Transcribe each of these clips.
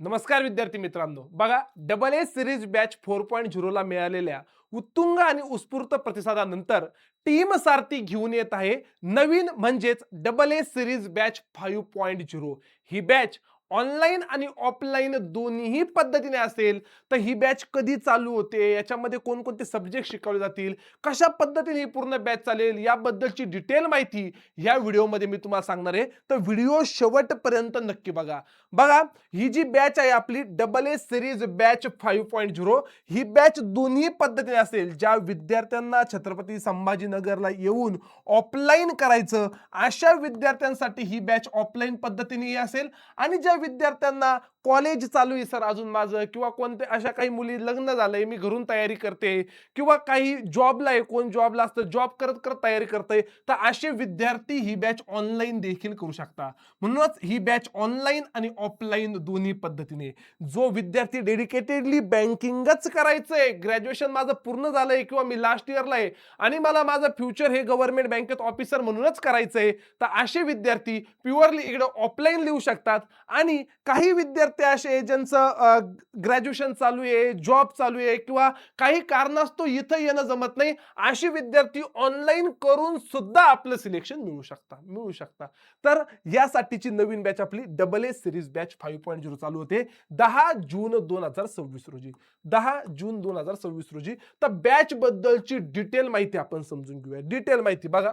नमस्कार विद्यार्थी मित्रांनो, बघा डबल ए सिरीज बॅच 4.0 ला मिळालेल्या उत्तुंग आणि उत्स्फूर्त प्रतिसादानंतर टीम सारथी घेऊन येत आहे नवीन म्हणजेच double A series batch 5.0. He batch online आणि ऑफलाईन दोन्ही पद्धतीने असेल. तर ही बॅच कधी चालू होते, याच्यामध्ये कोणकोणते सब्जेक्ट शिकवले जातील, कशा पद्धतीने ही पूर्ण बॅच चालेल, याबद्दलची डिटेल माहिती या व्हिडिओमध्ये मी तुम्हाला सांगणार आहे. तर व्हिडिओ शेवटपर्यंत नक्की बघा. बघा, ही जी बॅच आहे आपली double A series batch 5.0, he batch दोन्ही पद्धतीने असेल. ज्या विद्यार्थ्यांना छत्रपती संभाजीनगरला येऊन ऑफलाईन करायचं अशा विद्यार्थ्यांसाठी ही बॅच ऑफलाईन पद्धतीने असेल, आणि ज्या विद्यार्थ्यांना कॉलेज चालू आहे सर अजून माझं, किंवा कोणते अशा काही मुली लग्न झालंय मी घरून तयारी करते, किंवा काही जॉबला आहे, कोण जॉबला असतं जॉब करत करत तयारी करते, तर असे विद्यार्थी ही बॅच ऑनलाईन देखील करू शकता. म्हणूनच ही बॅच ऑनलाईन आणि ऑफलाईन दोन्ही पद्धतीने. जो विद्यार्थी डेडिकेटेडली बँकिंगच करायचंय, ग्रॅज्युएशन माझं पूर्ण झालंय किंवा मी लास्ट इयरला आहे आणि मला माझं फ्युचर हे गव्हर्नमेंट बँकेत ऑफिसर म्हणूनच करायचंय, तर असे विद्यार्थी प्युअरली इकडे ऑफलाईन लिहू शकतात. आणि काही विद्यार्थी असे ज्यांचं ग्रॅज्युएशन चालू आहे, जॉब चालू आहे, किंवा काही कारणास्तव इथं येणं जमत नाही, असे विद्यार्थी ऑनलाईन करून सुद्धा आपलं सिलेक्शन मिळू शकता. तर यासाठीची नवीन बॅच आपली डबल ए सिरीज बॅच 5.0 चालू होते 10 जून 2026 रोजी. 10 जून 2026 रोजी. तर बॅच बद्दलची डिटेल माहिती आपण समजून घेऊया. डिटेल माहिती बघा.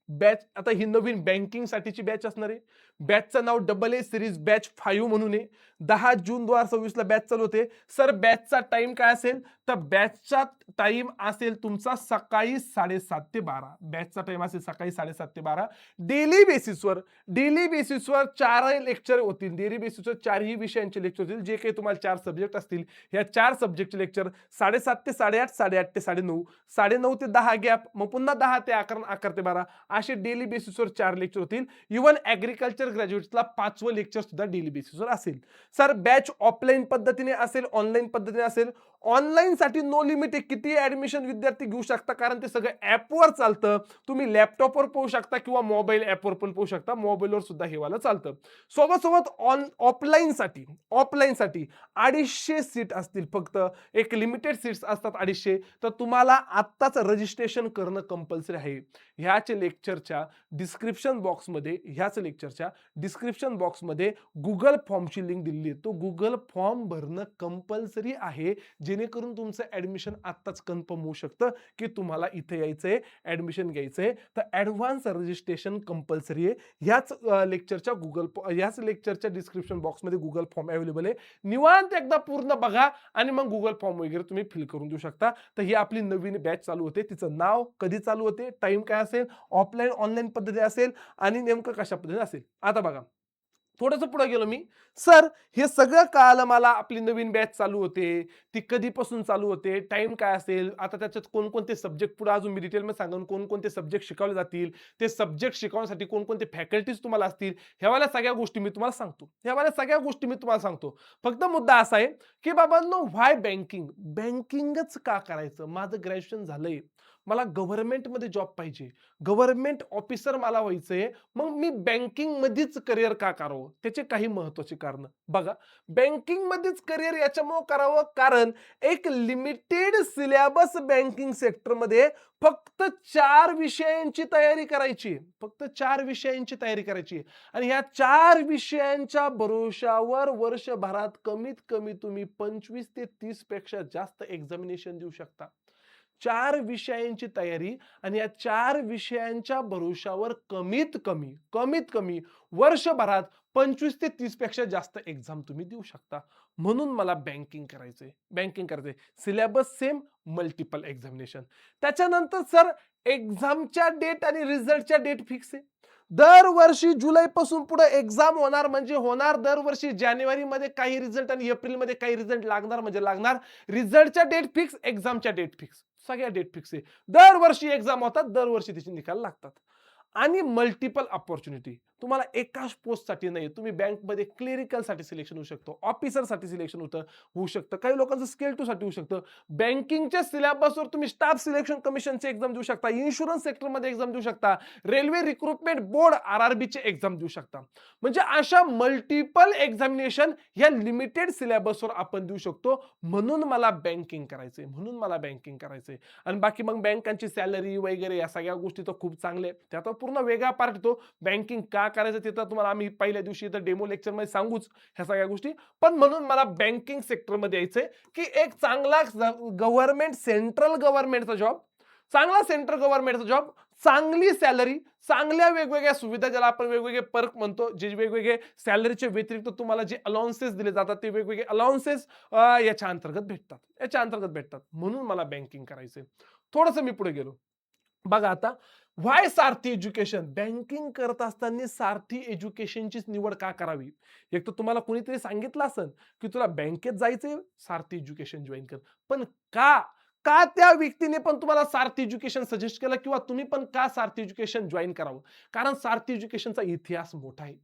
बॅच आता ही नवीन बँकिंग साठीची बॅच असणार आहे. बॅचचं नाव डबल ए सिरीज बॅच 5 म्हणून आहे. 10 जून 2026 ला बॅच चालू होते. सर बॅचचा टाइम काय असेल, तर बॅचचा टाइम असेल तुमचा सकाळी 7:30 ते 12. बॅचचा टाइम असेल सकाळी 7:30 ते 12. डेली बेसिसवर 4 लेक्चर होतील. डेली बेसिसवर 4ही विषयांचे लेक्चर होतील. जे काही तुम्हाला 4 सब्जेक्ट असतील, ह्या 4 सब्जेक्टचे लेक्चर 7:30 ते 8:30, 8:30 ते 9:30, 9:30 ते 10 गॅप, मग पुन्हा 10 ते 11, 11 ते 12 असे डेली बेसिसवर 4 लेक्चर होतील. इव्हन ऍग्रिकल्चर ग्रॅज्युएट्सला 5वं लेक्चर सुद्धा डेली बेसिसवर असेल. सर बॅच ऑफलाईन पद्धतीने असेल, ऑनलाईन पद्धतीने असेल. ऑनलाईन साठी नो लिमिट आहे, किती ऍडमिशन विद्यार्थी घेऊ शकता, कारण ते सगळं ऍपवर चालतं. तुम्ही लॅपटॉपवर पाहू शकता किंवा मोबाईल ऍपवर पण पाहू शकता. मोबाईलवर सुद्धा हे वाला चालतं. सोबत ऑफलाईन साठी 250 सीट असतील फक्त. एक लिमिटेड सीट्स असतात 250. तर तुम्हाला आत्ताच रजिस्ट्रेशन करणं कंपल्सरी आहे. ह्याच लेक्चरच्या डिस्क्रिप्शन बॉक्समध्ये गुगल फॉर्मची लिंक दिलेली आहे. तो गुगल फॉर्म भरणं कंपल्सरी आहे, जेणेकरून तुमचं ऍडमिशन आत्ताच कन्फर्म होऊ शकतं की तुम्हाला इथे यायचंय, ऍडमिशन घ्यायचंय. तर ऍडव्हान्स रजिस्ट्रेशन कंपल्सरी आहे. ह्याच लेक्चरच्या डिस्क्रिप्शन बॉक्समध्ये गुगल फॉर्म अवेलेबल आहे. निवांत एकदा पूर्ण बघा आणि मग गुगल फॉर्म वगैरे तुम्ही फिल करून देऊ शकता. तर ही आपली नवीन बॅच चालू होते. तिचं नाव, कधी चालू होते, टाइम काय असेल, ऑफलाईन ऑनलाईन पद्धती असेल, आणि नेमकं कशा पद्धतीने असेल. आता बघा, थोडंसं पुढे गेलो मी. सर हे सगळं कळालं मला, आपली नवीन बॅच चालू होते, ती कधीपासून चालू होते, टाइम काय असेल, आता त्याच्यात कोणकोणते सब्जेक्ट पुढे अजून मी डिटेलमध्ये सांगेन, कोणकोणते सब्जेक्ट शिकवले जातील, ते सब्जेक्ट शिकवण्यासाठी कोणकोणते फॅकल्टीज तुम्हाला असतील, ह्यावाल्या सगळ्या गोष्टी मी तुम्हाला सांगतो. फक्त मुद्दा असा आहे की बाबांनो, व्हाय बँकिंगच का करायचं? माझं ग्रॅज्युएशन झालंय, मला गव्हर्नमेंटमध्ये जॉब पाहिजे, गव्हर्नमेंट ऑफिसर मला व्हायचंय, मग मी बँकिंग मध्येच करिअर का करावं? त्याचे काही महत्वाची कारण बघा. बँकिंग मध्येच करिअर याच्यामुळे करावं कारण एक लिमिटेड सिलेबस बँकिंग सेक्टरमध्ये फक्त 4 विषयांची तयारी करायची. आणि ह्या 4 विषयांच्या भरोशावर वर्षभरात कमीत कमी तुम्ही 25 ते 30 पेक्षा जास्त एक्झामिनेशन देऊ शकता. 4 विषयांची तयारी, आणि या 4 विषयांच्या भरोशावर कमीत कमी वर्षभरात 25 ते 30 पेक्षा जास्त एक्झाम तुम्ही देऊ शकता. म्हणून मला बँकिंग करायचंय. Syllabus same, multiple examination. त्याच्यानंतर सर एक्झामच्या डेट आणि रिझल्टच्या डेट फिक्स आहे. दरवर्षी जुलै पासून पुढे एक्झाम होणार म्हणजे होणार. दरवर्षी जानेवारीमध्ये काही रिझल्ट आणि एप्रिलमध्ये काही रिझल्ट लागणार म्हणजे लागणार. रिझल्टच्या डेट फिक्स, एक्झामच्या डेट फिक्स, सगळ्या डेट फिक्स आहे. दरवर्षी एक्झाम होतात, दरवर्षी त्याचे निकाल लागतात. आणि मल्टिपल अपॉर्च्युनिटी. तुम्हाला एकाच पोस्टसाठी नाही, तुम्ही बँकमध्ये क्लेरिकलसाठी सिलेक्शन होऊ शकतो, ऑफिसरसाठी सिलेक्शन होऊ शकतं, काही लोकांचं स्केल 2 साठी होऊ शकतं. बँकिंगच्या सिलेबसवर तुम्ही स्टाफ सिलेक्शन कमिशनचे एक्झाम देऊ शकता, इन्शुरन्स सेक्टरमध्ये एक्झाम देऊ शकता, रेल्वे रिक्रुटमेंट बोर्ड आरआरबीचे एक्झाम देऊ शकता. म्हणजे अशा मल्टिपल एक्झामिनेशन ह्या लिमिटेड सिलेबसवर आपण देऊ शकतो. म्हणून मला बँकिंग करायचंय. आणि बाकी मग बँकांची सॅलरी वगैरे या सगळ्या गोष्टी तर खूप चांगल्या आहेत. त्याचा पूर्ण वेगळा पार्ट येतो. बँकिंग का करायचं ते तर तुम्हाला आम्ही पहिल्या दिवशी इथं डेमो लेक्चरमध्ये सांगूच ह्या सगळ्या गोष्टी. पण म्हणून मला बँकिंग सेक्टरमध्ये यायचंय, की एक चांगला गव्हर्नमेंट सेंट्रल गव्हर्नमेंटचा जॉब, चांगला सेंट्रल गव्हर्नमेंटचा जॉब, चांगली सॅलरी, चांगल्या वेगवेगळ्या सुविधा ज्याला आपण वेगवेगळे पर्क म्हणतो, जे वेगवेगळे सॅलरीचे व्यतिरिक्त तुम्हाला जे अलाउन्सेस दिले जातात ते वेगवेगळे अलाउन्सेस याच्या अंतर्गत भेटतात. म्हणून मला बँकिंग करायचंय. थोडंसं मी पुढे गेलो. बघा आता, व्हाय सारथी एज्युकेशन? बँकिंग करत असताना सारथी एज्युकेशनचीच निवड का करावी? एक तर तुम्हाला कोणीतरी सांगितलं असेल की तुला बँकेत जायचंय, सारथी एज्युकेशन जॉईन कर. पण का का त्या व्यक्तीने पण तुम्हाला सारथी एज्युकेशन सजेस्ट केलं, किंवा तुम्ही पण का सारथी एज्युकेशन जॉईन करावं? कारण सारथी एज्युकेशनचा इतिहास मोठा आहे.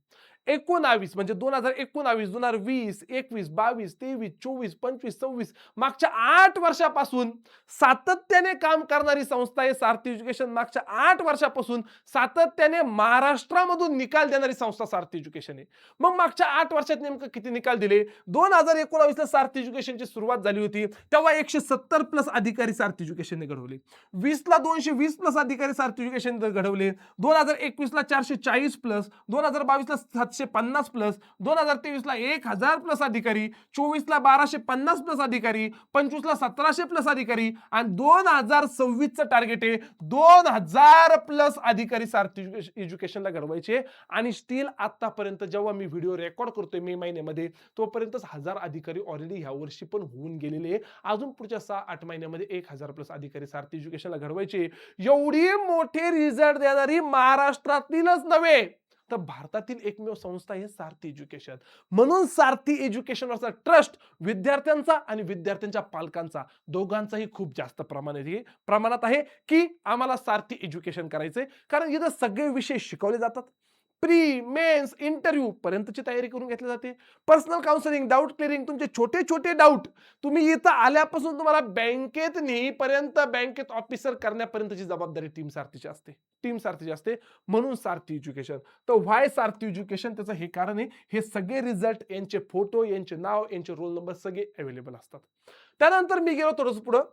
19 म्हणजे 2019, 2020, 21, 22, 23, 24, 25, 26 मागच्या 8 वर्षापासून सातत्याने काम करणारी संस्था आहे सारथी एज्युकेशन. मागच्या 8 वर्षापासून सातत्याने महाराष्ट्रामधून निकाल देणारी संस्था सारथी एज्युकेशन आहे. मग मागच्या 8 वर्षात नेमकं किती निकाल दिले? 2019 ला सारथी एज्युकेशनची सुरुवात झाली होती, तेव्हा 170 प्लस अधिकारी सारथी एज्युकेशनने घडवले. 20 ला 220 प्लस अधिकारी सारथी एज्युकेशन घडवले. 2021 ला 440 प्लस, 2022 ला 750 प्लस, 2023 ला 1000 प्लस अधिकारी, 24 ला 1250 प्लस अधिकारी, 25 ला 1700 प्लस अधिकारी, आणि 2026 चं टार्गेट आहे 2000 प्लस अधिकारी सारथी एज्युकेशनला घडवायचे. आणि स्टील आतापर्यंत जेव्हा मी व्हिडिओ रेकॉर्ड करतोय मे महिन्यामध्ये, तोपर्यंत 1000 अधिकारी ऑलरेडी ह्या वर्षी पण होऊन गेलेले. अजून पुढच्या 6-8 महिन्यामध्ये 1000 प्लस अधिकारी सारथी एज्युकेशनला घडवायचे. एवढी मोठे रिझल्ट देणारी महाराष्ट्रातीलच नव्हे तर भारतातील एकमेव संस्था आहे सारथी एज्युकेशन. म्हणून सारथी एज्युकेशनवरचा ट्रस्ट विद्यार्थ्यांचा आणि विद्यार्थ्यांच्या पालकांचा दोघांचाही खूप जास्त प्रमाणात आहे की आम्हाला सारथी एज्युकेशन करायचंय. कारण इथं सगळे विषय शिकवले जातात. प्री, मेन्स, इंटरव्ह्यू पर्यंतची तयारी करून घेतली जाते. पर्सनल काउन्सिलिंग, डाऊट क्लिअरिंग, तुमचे छोटे छोटे डाऊट तुम्ही इथं आल्यापासून तुम्हाला बँकेत नेईपर्यंत, बँकेत ऑफिसर करण्यापर्यंतची जबाबदारी टीम सारथीची असते. म्हणून सारथी एज्युकेशन. तर व्हाय सारथी एज्युकेशन? त्याचं हे कारण आहे, हे सगळे रिझल्ट, यांचे फोटो, यांचे नाव, यांचे रोल नंबर सगळे अवेलेबल असतात. त्यानंतर मी गेलो थोडंसं पुढं.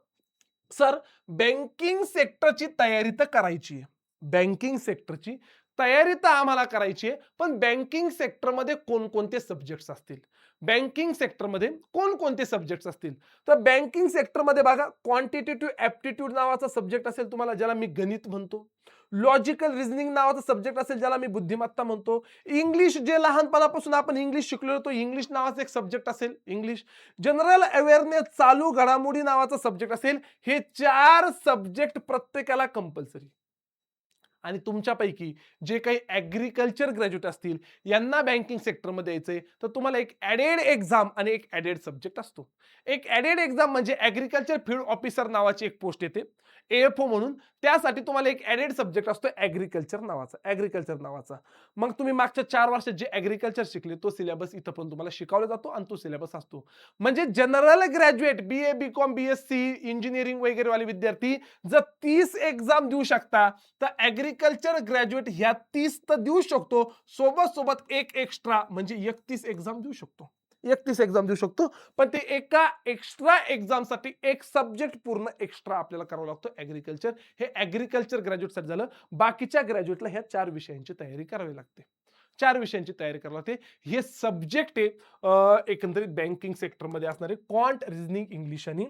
सर, बँकिंग सेक्टरची तयारी तर करायची आहे, बँकिंग सेक्टरची तयारी तर आम्हाला करायची आहे, पण बँकिंग सेक्टरमध्ये कोणकोणते सब्जेक्ट्स असतील? बँकिंग सेक्टरमध्ये कोणकोणते सब्जेक्ट्स असतील? तर बँकिंग सेक्टरमध्ये बघा, क्वांटिटेटिव्ह ऍप्टिट्यूड नावाचा सब्जेक्ट असेल तुम्हाला, ज्याला मी गणित म्हणतो. लॉजिकल रिझनिंग नावाचा सब्जेक्ट असेल, ज्याला मी बुद्धिमत्ता म्हणतो. इंग्लिश, जे लहानपणापासून आपण इंग्लिश शिकलो होतो, इंग्लिश नावाचा एक सब्जेक्ट असेल, इंग्लिश. जनरल अवेअरनेस, चालू घडामोडी नावाचा सब्जेक्ट असेल. हे 4 सब्जेक्ट प्रत्येकाला कंपल्सरी. आणि तुमच्यापैकी जे काही ऍग्रीकल्चर ग्रॅज्युएट असतील, यांना बँकिंग सेक्टरमध्ये यायचंय, तर तुम्हाला एक ऍडेड एक्झाम आणि एक ऍडेड सब्जेक्ट असतो. एक ऍडेड एक्झाम म्हणजे ऍग्रीकल्चर फील्ड ऑफिसर नावाची एक पोस्ट येते, एएफओ म्हणून. त्यासाठी तुम्हाला एक ऍडेड सब्जेक्ट असतो ऍग्रीकल्चर नावाचा. मग तुम्ही मागच्या 4 वर्षात जे ऍग्रीकल्चर शिकले, तो सिलेबस इथं पण तुम्हाला शिकवला जातो आणि तो सिलेबस असतो. म्हणजे general graduate, BA, BCom, BSc, engineering वगैरे वाले विद्यार्थी जर 30 एक्झाम देऊ शकता, तर ऍग्रीकल्चर ग्रॅज्युएट ह्या 30 तर देऊ शकतो, सोबत एक एक्स्ट्रा म्हणजे 31 एक्झाम देऊ शकतो. पण ते एका एक्स्ट्रा एक्झाम साठी एक सब्जेक्ट पूर्ण एक्स्ट्रा आपल्याला करावं लागतो ऍग्रीकल्चर. हे ऍग्रीकल्चर ग्रॅज्युएट साठी झालं. बाकीच्या ग्रॅज्युएटला ह्या 4 विषयांची तयारी करावी लागते. हे सब्जेक्ट आहे एकंदरीत बँकिंग सेक्टरमध्ये असणारे क्वांट, रिझनिंग, इंग्लिश आणि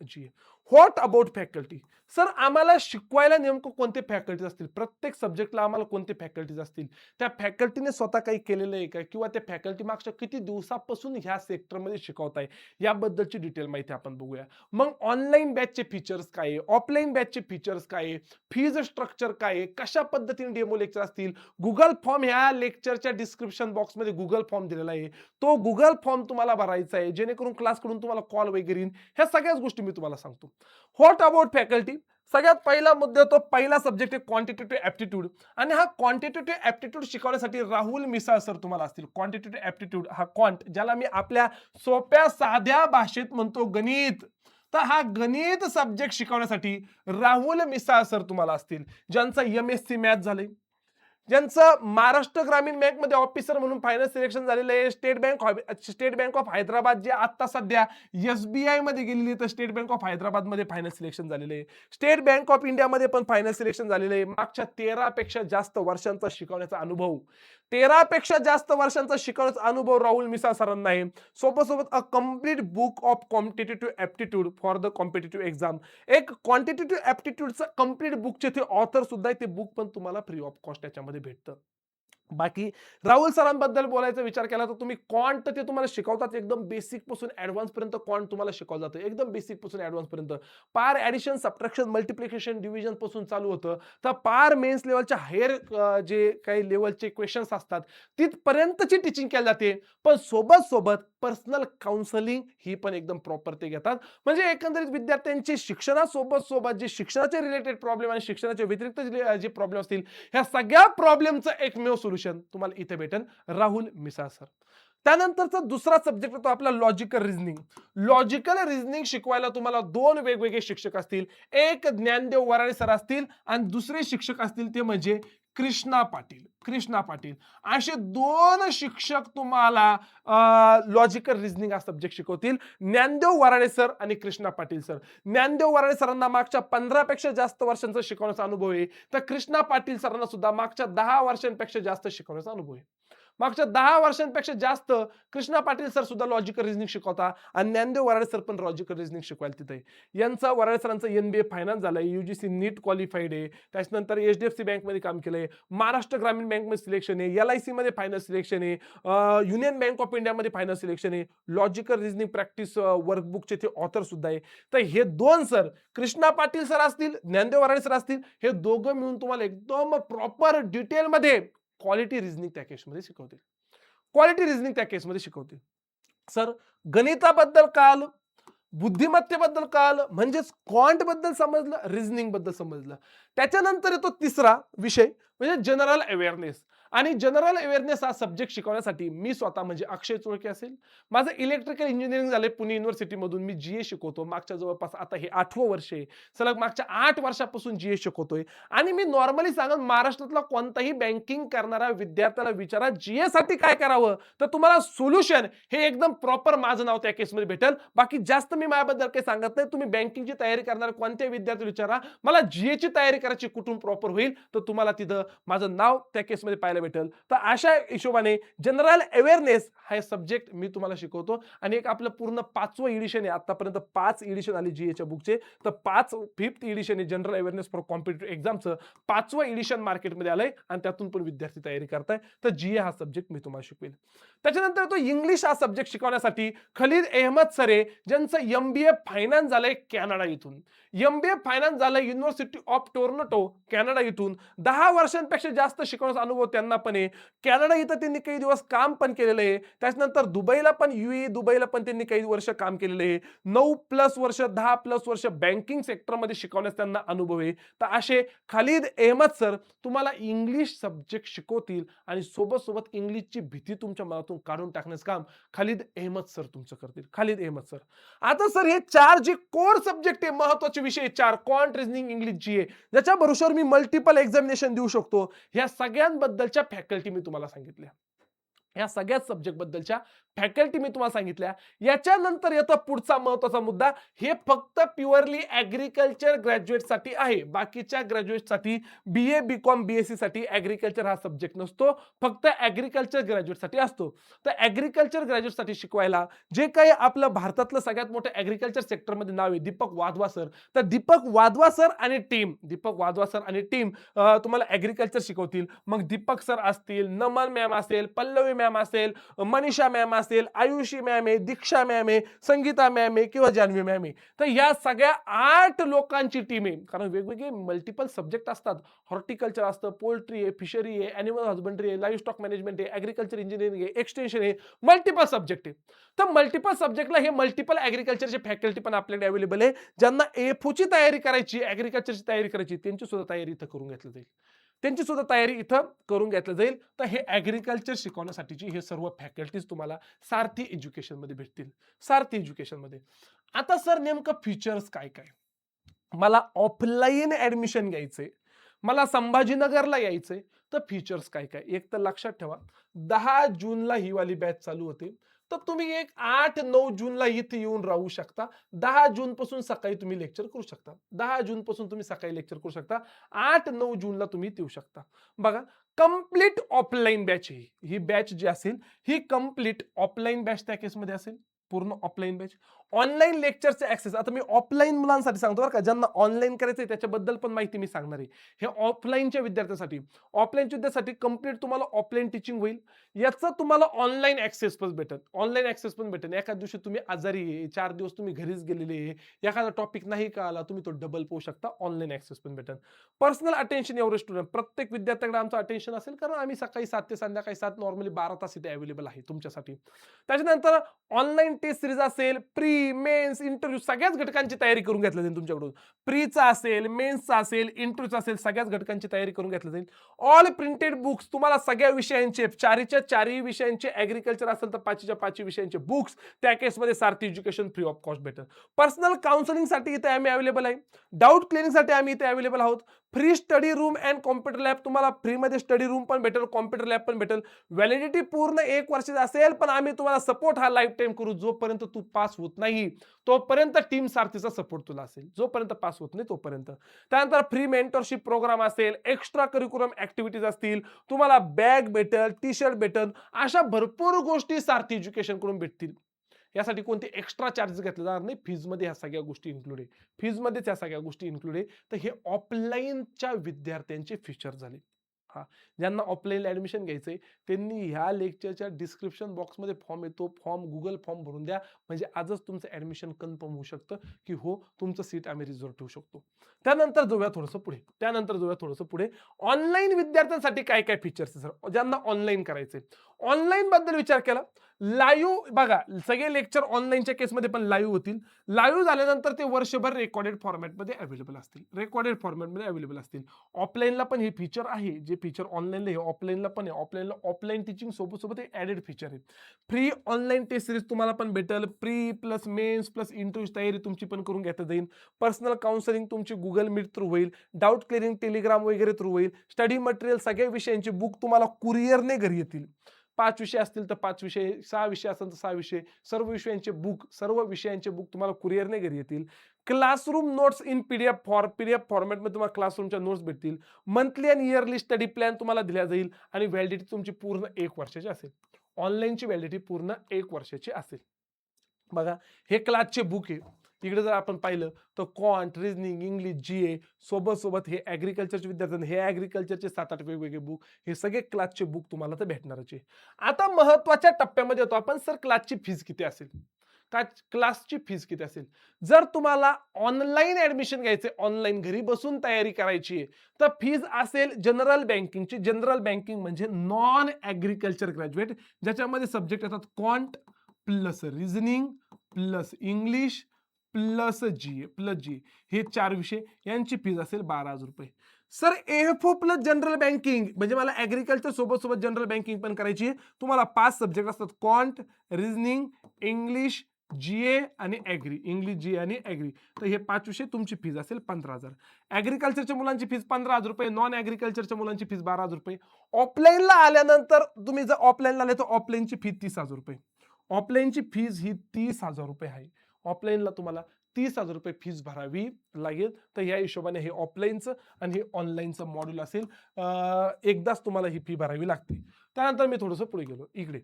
GA. What about faculty? Sir, आम्हाला शिकवायला नेमकं कोणते फॅकल्टीज असतील? प्रत्येक सब्जेक्टला आम्हाला कोणते फॅकल्टीज असतील? त्या फॅकल्टीने स्वतः काही केलेलं आहे का? किंवा त्या फॅकल्टी मागच्या किती दिवसापासून ह्या सेक्टरमध्ये शिकवताय, याबद्दलची डिटेल माहिती आपण बघूया. मग ऑनलाईन बॅचचे फीचर्स काय आहे, ऑफलाईन बॅचचे फीचर्स काय आहे, फीज स्ट्रक्चर काय आहे, कशा पद्धतीने डेमो लेक्चर असतील. गुगल फॉर्म, ह्या लेक्चरच्या डिस्क्रिप्शन बॉक्समध्ये गुगल फॉर्म दिलेला आहे. तो गुगल फॉर्म तुम्हाला भरायचा आहे, जेणेकरून क्लासकडून तुम्हाला कॉल वगैरे येईल. ह्या सगळ्याच गोष्टी मी तुम्हाला सांगतो. What about faculty? सगळ्यात पहिला मुद्दा, तो पहिला सब्जेक्ट आहे क्वांटिटेटिव्ह ऍप्टिट्यूड. आणि हा क्वांटिटेटिव्ह ऍप्टिट्यूड शिकवण्यासाठी राहुल मिसाळ सर तुम्हाला असतील. क्वांटिटेटिव्ह ऍप्टिट्यूड हा क्वांट, ज्याला मी आपल्या सोप्या साध्या भाषेत म्हणतो गणित, तर हा गणित सब्जेक्ट शिकवण्यासाठी राहुल मिसाळ सर तुम्हाला असतील, ज्यांचं MSc मॅथ झाले, ज्यांचं महाराष्ट्र ग्रामीण बँकमध्ये ऑफिसर म्हणून फायनल सिलेक्शन झालेलं आहे. स्टेट बँक ऑफ हैदराबाद, जे आता सध्या SBI मध्ये गेलेली, तर स्टेट बँक ऑफ हैदराबाद मध्ये फायनल सिलेक्शन झालेलं आहे. स्टेट बँक ऑफ इंडिया मध्ये पण फायनल सिलेक्शन झालेलं आहे. मागच्या 13 पेक्षा जास्त वर्षांचा शिकवण्याचा अनुभव, 13 पेक्षा जास्त वर्षांचा शिकवण्याचा अनुभव राहुल मिसाळ सरांना आहे. सोबत a complete book of competitive aptitude for the competitive exam, एक क्वांटिटेटिव्ह ऍप्टिट्यूडचं कम्प्लीट बुकचे ते ऑथर सुद्धा आहे. ते बुक पण तुम्हाला फ्री ऑफ कॉस्ट त्याच्यामध्ये भेटतं. बाकी राहुल सरांबद्दल बोलायचा विचार केला तर तुम्ही क्वांट, ते तुम्हाला शिकवतात एकदम बेसिक पासून ऍडव्हान्स पर्यंत. क्वांट तुम्हाला शिकवलं जातं एकदम बेसिक पासून ऍडव्हान्स पर्यंत. पार, ऍडिशन, सबट्रॅक्शन, मल्टिप्लिकेशन, डिव्हिजन पासून चालू होतं, तर पार मेन्स लेवलच्या हायर जे काही लेवलचे क्वेश्चन्स असतात तिथपर्यंतची टीचिंग केली जाते. पण सोबत पर्सनल काउन्सलिंग ही पण एकदम प्रॉपर ते घेतात. म्हणजे एकंदरीत विद्यार्थ्यांचे शिक्षणासोबत जे शिक्षणाचे रिलेटेड प्रॉब्लेम आणि शिक्षणाच्या व्यतिरिक्त जे प्रॉब्लेम असतील, ह्या सगळ्या प्रॉब्लेमचं एकमेव सोल्युशन तुम्हाला इथे भेटेल, राहुल मिसाळ सर. त्यानंतरचा दुसरा सब्जेक्ट तो आपला लॉजिकल रिझनिंग. लॉजिकल रिझनिंग शिकवायला तुम्हाला दोन वेगवेगळे शिक्षक असतील. एक ज्ञानदेव वराडे सर असतील आणि दुसरे शिक्षक असतील ते म्हणजे कृष्णा पाटील. असे दोन शिक्षक तुम्हाला लॉजिकल रिझनिंग हा सब्जेक्ट शिकवतील. ज्ञानदेव वराडे सर आणि कृष्णा पाटील सर. ज्ञानदेव वराडे सरांना मागच्या 15 पेक्षा जास्त वर्षांचा शिकवण्याचा अनुभव आहे, तर कृष्णा पाटील सरांना सुद्धा मागच्या 10 वर्षांपेक्षा जास्त शिकवण्याचा अनुभव आहे. मागच्या 10 वर्षांपेक्षा जास्त कृष्णा पाटील सर सुद्धा लॉजिकल रिझनिंग शिकवता आणि ज्ञानदेव वराडे सर पण लॉजिकल रिझनिंग शिकवायला तिथे. यांचा, वराडे सरांचा MBA फायनान्स झालाय, UGC नीट क्वालिफाईड आहे, त्याच्यानंतर HDFC बँक मध्ये काम केलंय, महाराष्ट्र ग्रामीण बँक मध्ये सिलेक्शन आहे, LIC मध्ये फायनल सिलेक्शन आहे, युनियन बँक ऑफ इंडिया मध्ये फायनल सिलेक्शन आहे, लॉजिकल रिझनिंग प्रॅक्टिस वर्कबुकचे ते ऑथर सुद्धा आहे. तर हे दोन सर, कृष्णा पाटील सर असतील, ज्ञानदेव वराडे सर असतील, हे दोघं मिळून तुम्हाला एकदम प्रॉपर डिटेल मध्ये क्वालिटी रिझनिंग त्या केसमध्ये शिकवतील. क्वालिटी रिझनिंग त्या केसमध्ये शिकवतील. सर गणिताबद्दल कळालं, बुद्धिमत्तेबद्दल कळालं, म्हणजेच क्वांट बद्दल समजलं, रिझनिंग बद्दल समजलं. त्याच्यानंतर येतो तिसरा विषय म्हणजे जनरल अवेअरनेस. आणि जनरल अवेअरनेस हा सब्जेक्ट शिकवण्यासाठी मी स्वतः म्हणजे अक्षय चोळके असेल, माझं इलेक्ट्रिकल इंजिनिअरिंग झालंय पुणे युनिव्हर्सिटीमधून, मी GA शिकवतो. मागच्या जवळपास आता हे 8वं वर्ष आहे, सलग मागच्या 8 वर्षापासून GA शिकवतोय. आणि मी नॉर्मली सांगेन, महाराष्ट्रातला कोणताही बँकिंग करणारा विद्यार्थ्याला विचारा GA साठी काय करावं, तर तुम्हाला सोल्युशन हे एकदम प्रॉपर माझं नाव त्या केसमध्ये भेटेल. बाकी जास्त मी माझ्याबद्दल काही सांगत नाही. तुम्ही बँकिंगची तयारी करणारा कोणत्याही विद्यार्थी विचारा, मला GA ची तयारी करायची कुठून प्रॉपर होईल, तर तुम्हाला तिथं माझं नाव त्या केसमध्ये पाहायला भेटेल. तर अशा हिशोबाने जनरल अवेअरनेस हा सब्जेक्ट मी तुम्हाला शिकवतो. आणि एक आपलं पूर्ण 5वं एडिशन आहे, आतापर्यंत 5 एडिशन आले GAच्या बुकचे, तर 5th एडिशन आहे general awareness for competitive एक्झामचं. 5वं addition मार्केटमध्ये आलंय आणि त्यातून पण विद्यार्थी तयारी करताय. तर GA हा सब्जेक्ट मी तुम्हाला शिकवेल. त्याच्यानंतर तो इंग्लिश हा सब्जेक्ट शिकवण्यासाठी खलीद अहमद सरे, ज्यांचं MBA फायनान्स झालंय कॅनडा इथून. MBA फायनान्स झालंय युनिव्हर्सिटी ऑफ टोरंटो कॅनडा इथून. 10 वर्षांपेक्षा जास्त शिकवण्याचा अनुभव त्यांना पण आहे. कॅनडा इथं त्यांनी काही दिवस काम पण केलेलं आहे. त्याच्यानंतर दुबईला पण, UAE दुबईला पण त्यांनी काही वर्ष काम केलेलं आहे. 9+ वर्ष, 10+ वर्ष बँकिंग सेक्टरमध्ये शिकवण्याचा त्यांना अनुभव आहे. तर असे खलीद अहमद सर तुम्हाला इंग्लिश सब्जेक्ट शिकवतील आणि सोबत इंग्लिशची भीती तुमच्या मनातून काढून टाकण्याचं काम खलीद अहमद सर तुमचं करतील. खलीद अहमद सर. आता सर हे 4 जे कोर सब्जेक्ट आहे, महत्त्वाचे विषय 4, क्वांट, रिझनिंग, इंग्लिश, GA, ज्याच्या भरोश्यावर मी मल्टिपल एक्झामिनेशन देऊ शकतो, ह्या सगळ्यांबद्दलच्या फॅकल्टी मी तुम्हाला सांगितल्या. या सगळ्याच सब्जेक्ट बद्दलच्या फॅकल्टी मी तुम्हाला सांगितल्या. याच्यानंतर येतो पुढचा महत्त्वाचा मुद्दा, हे फक्त प्युअरली ऍग्रीकल्चर ग्रॅज्युएट साठी आहे. बाकीच्या ग्रॅज्युएट साठी, BA, BCom, BSc साठी ऍग्रीकल्चर हा सब्जेक्ट नसतो, फक्त ऍग्रीकल्चर ग्रॅज्युएट साठी असतो. तर ऍग्रीकल्चर ग्रॅज्युएट साठी शिकवायला जे काही आपलं भारतातलं सगळ्यात मोठं ऍग्रीकल्चर सेक्टरमध्ये नाव आहे, दीपक वाधवा सर. तर दीपक वाधवा सर आणि टीम तुम्हाला ऍग्रीकल्चर शिकवतील. मग दीपक सर असतील, नमन मॅम असेल, पल्लवी मॅम असेल, मनीषा मॅम असेल, आयुषी मॅम आहे, दीक्षा मॅम आहे, संगीता मॅम आहे किंवा जान्हवी मॅम आहे. तर या सगळ्या 8 लोकांची टीम आहे. कारण वेगवेगळे मल्टिपल सब्जेक्ट असतात. हॉर्टिकल्चर असतं, पोल्ट्री आहे, फिशरी आहे, ॲनिमल हजबंडरी आहे, लाईव्ह स्टॉक मॅनेजमेंट आहे, ॲग्रिकल्चर इंजिनिअरिंग आहे, एक्सटेन्शन आहे, मल्टिपल सब्जेक्ट आहे. तर मल्टिपल सब्जेक्टला हे मल्टिपल ॲग्रिकल्चरचे फॅकल्टी पण आपल्याकडे अवेलेबल आहे. ज्यांना एफओची तयारी करायची, ॲग्रिकल्चरची तयारी करायची, त्यांची सुद्धा तयारी इथं करून घेतली जाईल. त्यांची सुद्धा तयारी इथं करून घेतलं जाईल. तर हे ॲग्रिकल्चर शिकवण्यासाठीची हे सर्व फॅकल्टीज तुम्हाला सारथी एज्युकेशनमध्ये भेटतील. सारथी एज्युकेशनमध्ये. आता सर नेमकं फीचर्स काय काय? मला ऑफलाईन ऍडमिशन घ्यायचंय, मला संभाजीनगरला यायचंय, तर फीचर्स काय काय? एक तर लक्षात ठेवा, 10 जूनला ही वाली बॅच चालू होते. तर तुम्ही एक 8-9 जूनला इथे येऊन राहू शकता. 10 जून पासून सकाळी तुम्ही लेक्चर करू शकता. 10 जून पासून तुम्ही सकाळी लेक्चर करू शकता. 8-9 जूनला तुम्ही येऊ शकता. बघा, कंप्लीट ऑफलाईन बॅच ही बॅच जी असेल, ही कंप्लीट ऑफलाईन बॅच त्या केसमध्ये असेल. पूर्ण ऑफलाईन बॅच. ऑनलाईन लेक्चरचे ऍक्सेस, आता मी ऑफलाईन मुलांसाठी सांगतो बरं का, ज्यांना ऑनलाईन करायचंय त्याच्याबद्दल पण माहिती मी सांगणार आहे. हे ऑफलाईनच्या विद्यार्थ्यांसाठी. ऑफलाईनच्या विद्यार्थ्यासाठी कंप्लीट तुम्हाला ऑफलाईन टीचिंग होईल. याचं तुम्हाला ऑनलाईन ऍक्सेस पण भेटेल. ऑनलाईन ऍक्सेस पण भेटेल. एखाद्या दिवशी तुम्ही आजारी आहे, 4 दिवस तुम्ही घरीच गेलेले आहे, एखादा टॉपिक नाही कळाला, तुम्ही तो डबल पाहू शकता. ऑनलाईन ऍक्सेस पण भेटेल. पर्सनल अटेन्शन एवढे स्टुडंट, प्रत्येक विद्यार्थ्याकडे आमचं अटेन्शन असेल, कारण आम्ही सकाळी 7 ते संध्याकाळी 7 नॉर्मली 12 तास इथे अवेलेबल आहे तुमच्यासाठी. त्याच्यानंतर ऑनलाईन टेस्ट सिरीज असेल, प्री, मेन्स, इंटरव्ह्यू सगळ्याच घटकांची तयारी करून घेतली जाईल तुमच्याकडून. प्रीचा असेल, मेन्सचा असेल, इंटरव्ह्यूचा असेल, सगळ्याच घटकांची तयारी करून घेतली जाईल. ऑल प्रिंटेड बुक्स तुम्हाला सगळ्या विषयांचे, 4च्या 4 विषयांचे, ॲग्रिकल्चर असेल तर 5च्या 5 विषयांचे बुक्स त्या केसमध्ये सारथी एज्युकेशन फ्री ऑफ कॉस्ट भेटेल. पर्सनल काउन्सिलिंगसाठी इथे आम्ही अवेलेबल आहे. डाऊट क्लिअरिंगसाठी आम्ही इथे अवेलेबल आहोत. Free study room and computer lab, तुम्हाला फ्रीमध्ये स्टडी रूम पण भेटेल, कॉम्प्युटर लॅब पण भेटेल. व्हॅलिडिटी पूर्ण 1 वर्षाची असेल, पण आम्ही तुम्हाला सपोर्ट हा लाईफ टाइम करू. जोपर्यंत तू पास होत नाही तोपर्यंत टीम सारथीचा सपोर्ट तुला असेल, जोपर्यंत पास होत नाही तोपर्यंत. त्यानंतर फ्री मेंटरशिप प्रोग्राम असेल, एक्स्ट्रा करिक्युलम ऍक्टिव्हिटीज असतील, तुम्हाला बॅग भेटेल, टी शर्ट भेटेल, अशा भरपूर गोष्टी सारथी एज्युकेशन कडून भेटतील. यासाठी कोणते एक्स्ट्रा चार्जेस घेतले जाणार नाही. फीजमध्ये ह्या सगळ्या गोष्टी इन्क्लूड आहे. फीजमध्येच ह्या सगळ्या गोष्टी इन्क्लूड आहे. तर हे ऑफलाईनच्या विद्यार्थ्यांचे फीचर झाले. हा, ज्यांना ऑफलाईन ऍडमिशन घ्यायचंय त्यांनी ह्या लेक्चरच्या डिस्क्रिप्शन बॉक्समध्ये फॉर्म येतो, फॉर्म गुगल फॉर्म भरून द्या. म्हणजे आजच तुमचं ऍडमिशन कन्फर्म होऊ शकतं की हो, तुमचं सीट आम्ही रिझर्व ठेवू शकतो. त्यानंतर जाऊया थोडंसं पुढे. ऑनलाईन विद्यार्थ्यांसाठी काय काय फीचर्स सर, ज्यांना ऑनलाईन करायचंय. ऑनलाईन बद्दल विचार केला, लाईव्ह बघा, सगळे लेक्चर ऑनलाईनच्या केसमध्ये पण लाईव्ह होतील. लाईव्ह झाल्यानंतर ते वर्षभर रेकॉर्डेड फॉर्मॅटमध्ये अवेलेबल असतील. ऑफलाईनला पण हे फीचर आहे, जे फीचर ऑनलाईनला हे ऑफलाईनला पण आहे. ऑफलाईनला ऑफलाईन टीचिंग सोबत हे ऍडेड फीचर आहे. फ्री ऑनलाईन टेस्ट सिरीज तुम्हाला पण भेटेल. Pre plus mains plus interview तयारी तुमची पण करून घेता जाईल. पर्सनल काउन्सिलिंग तुमची गुगल मीट थ्रू होईल. डाऊट क्लिअरिंग टेलिग्राम वगैरे थ्रू होईल. स्टडी मटेरियल सगळ्या विषयांची बुक तुम्हाला कुरिअरने घरी येतील. 5 विषय असतील तर 5 विषय, 6 विषय असेल तर 6 विषय, सर्व विषयांचे बुक तुम्हाला कुरिअरने घरी येतील. क्लासरूम नोट्स इन पीडीएफ फॉर्मॅटमध्ये तुम्हाला क्लासरूमच्या नोट्स भेटतील. मंथली आणि इयरली स्टडी प्लॅन तुम्हाला दिला जाईल आणि व्हॅलिडिटी तुमची पूर्ण 1 वर्षाची असेल. ऑनलाईनची व्हॅलिडिटी पूर्ण 1 वर्षाची असेल. बघा, हे क्लासचे बुक आहे. तिकडे जर आपण पाहिलं तर क्वांट, रिजनिंग, इंग्लिश, जीए सोबत हे ॲग्रिकल्चरचे विद्यार्थ्यांना हे ॲग्रिकल्चरचे 7-8 वेगवेगळे बुक, हे सगळे क्लासचे बुक तुम्हाला तर भेटणारच आहे. आता महत्त्वाच्या टप्प्यामध्ये येतो आपण, सर क्लासची फीज किती असेल? क्लासची फीज किती असेल? जर तुम्हाला ऑनलाईन ऍडमिशन घ्यायचे, ऑनलाईन घरी बसून तयारी करायची आहे, तर फीज असेल जनरल बँकिंगची. जनरल बँकिंग म्हणजे नॉन ॲग्रिकल्चर ग्रॅज्युएट, ज्याच्यामध्ये सब्जेक्ट येतात quant plus reasoning plus English plus G, हे 4 विषय, यांची फीज असेल 12,000 रुपये. Sir AFO plus general banking म्हणजे मला ऍग्रिकल्चर सोबत जनरल बँकिंग पण करायची आहे. तुम्हाला 5 सब्जेक्ट असतात, क्वांट, रिजनिंग, इंग्लिश, जीए आणि ऍग्री. इंग्लिश, जीए आणि ऍग्री. तर हे 5 विषय तुमची फीज असेल 15,000. ऍग्रिकल्चरच्या मुलांची फीज 15,000 रुपये, नॉन ऍग्रिकल्चरच्या मुलांची फीज 12,000 रुपये. ऑफलाईनला आल्यानंतर तुम्ही जर ऑफलाईनला आले तर ऑफलाईनची फीज 30,000 रुपये. ऑफलाईनची फीज ही 30,000 रुपये आहे. ऑफलाईनला तुम्हाला 30,000 रुपये फीज भरावी लागेल. तर या हिशोबाने हे ऑफलाईनचं आणि हे ऑनलाईनचं मॉड्यूल असेल. एकदाच तुम्हाला ही फी भरावी लागते. त्यानंतर मी थोडंसं पुढे गेलो. इकडे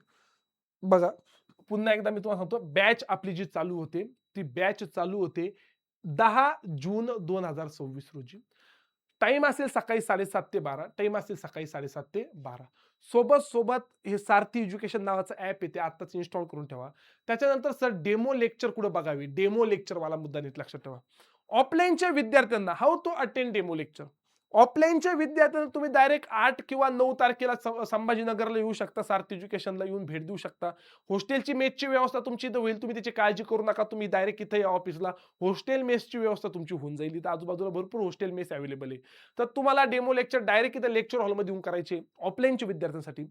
बघा, पुन्हा एकदा मी तुम्हाला सांगतो, बॅच आपली जी चालू होते, ती बॅच चालू होते 10 जून 2026 रोजी. टाइम असेल सकाळी 7:30 ते 12, टाइम असेल सकाळी 7:30 ते 12. सोबत हे सारथी एज्युकेशन नावाचं ॲप आहे ते आत्ताच इन्स्टॉल करून ठेवा. त्याच्यानंतर सर डेमो लेक्चर कुठे बघावी? डेमो लेक्चर वाला मुद्दा नीट लक्षात ठेवा. ऑफलाईनच्या विद्यार्थ्यांना how to attend demo lecture. ऑफलाईनच्या विद्यार्थ्यांना तुम्ही डायरेक्ट 8 किंवा 9 तारखेला संभाजीनगरला येऊ शकता. सार्थ एज्युकेशनला येऊन भेट देऊ शकता. हॉस्टेलची मेसची व्यवस्था तुमची इथं होईल. तुम्ही त्याची काळजी करू नका. तुम्ही डायरेक्ट इथे या ऑफिसला. हॉस्टेल मेसची व्यवस्था तुमची होऊन जाईल. इथं आजूबाजूला भरपूर हॉस्टेल मेस अवेलेबल आहे. तर तुम्हाला डेमो लेक्चर डायरेक्ट इथं लेक्चर हॉलमध्ये येऊन करायचे ऑफलाईनच्या विद्यार्थ्यांसाठी.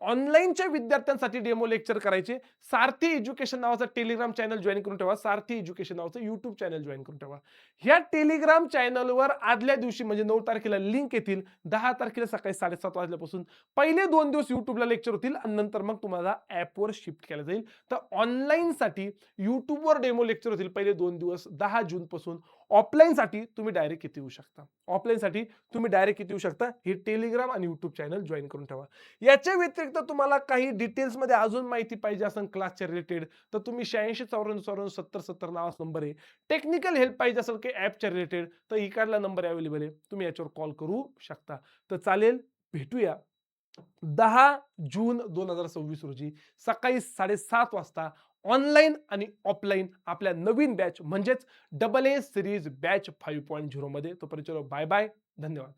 ऑनलाईनच्या विद्यार्थ्यांसाठी डेमो लेक्चर करायचे. सारथी एज्युकेशन नावाचा टेलिग्राम चॅनल जॉइन करून ठेवा. सारथी एज्युकेशन नावाचं YouTube चॅनल जॉइन करून ठेवा. ह्या टेलिग्राम चॅनलवर आदल्या दिवशी म्हणजे 9 तारखेला लिंक येतील. 10 तारखेला सकाळी 7:30 वाजल्यापासून पहिले 2 दिवस YouTubeला लेक्चर होतील आणि नंतर मग तुम्हाला ॲपवर शिफ्ट केलं जाईल. तर ऑनलाईनसाठी YouTubeवर डेमो लेक्चर होतील पहिले 2 दिवस 10 जून पासून. ऑफलाईनसाठी तुम्ही डायरेक्ट इथे येऊ शकता. ऑफलाईनसाठी तुम्ही डायरेक्ट इथे येऊ शकता. हे टेलिग्राम आणि YouTube चॅनल जॉइन करून ठेवा. याच्या व्यतिरिक्त तुम्हाला काही डिटेल्समध्ये अजून माहिती पाहिजे असेल क्लासच्या रिलेटेड तर तुम्ही 8694947070 नावाचा नंबर आहे. टेक्निकल हेल्प पाहिजे असेल की ॲपच्या रिलेटेड तर इकडला नंबर अवेलेबल आहे. तुम्ही याच्यावर कॉल करू शकता. तर चालेल, भेटूया 10 जून 2026 रोजी सकाळी 7:30 वाजता ऑनलाईन आणि ऑफलाईन आपल्या नवीन बॅच म्हणजेच AA सीरीज बॅच 5.0 मध्ये. तोपर्यंत बाय बाय. धन्यवाद.